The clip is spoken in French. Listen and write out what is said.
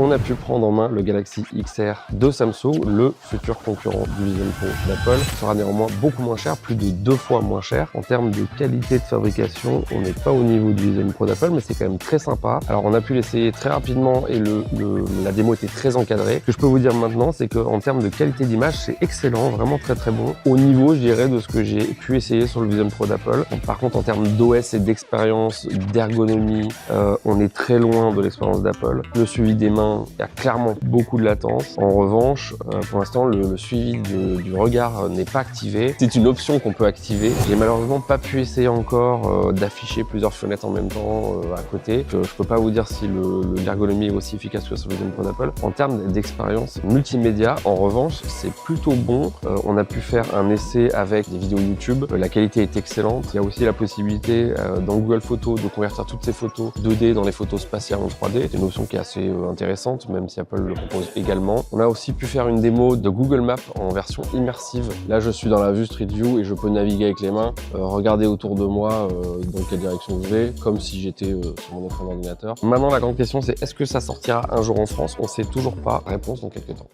on a pu prendre en main le Galaxy XR de Samsung, le futur concurrent du Vision Pro d'Apple. Il sera néanmoins beaucoup moins cher, plus de 2 fois moins cher. En termes de qualité de fabrication, on n'est pas au niveau du Vision Pro d'Apple, mais c'est quand même très sympa. Alors on a pu l'essayer très rapidement et la démo était très encadrée. Ce que je peux vous dire maintenant, c'est qu'en termes de qualité d'image, c'est excellent, vraiment très très bon. Au niveau, je dirais, de ce que j'ai pu essayer sur le Vision Pro d'Apple. Par contre, en termes d'OS et d'expérience, d'ergonomie, on est très loin de l'expérience d'Apple. Le suivi des mains, il y a clairement beaucoup de latence. En revanche, pour l'instant, le suivi du regard n'est pas activé. C'est une option qu'on peut activer. J'ai malheureusement pas pu essayer encore d'afficher plusieurs fenêtres en même temps à côté. Je peux pas vous dire si l'ergonomie est aussi efficace que sur le Vision Pro d'Apple. En termes d'expérience multimédia, en revanche, c'est plutôt bon. On a pu faire un essai avec des vidéos YouTube. La qualité est excellente. Il y a aussi la possibilité dans Google Photos de convertir toutes ces photos 2D dans les photos spatiales en 3D. C'est une option qui est assez intéressante, même si Apple le propose également. On a aussi pu faire une démo de Google Maps en version immersive. Là, je suis dans la vue Street View et je peux naviguer avec les mains, regarder autour de moi dans quelle direction je vais, comme si j'étais sur mon écran d'ordinateur. Maintenant, la grande question, c'est est-ce que ça sortira un jour en France? On sait toujours pas. Réponse dans quelques temps.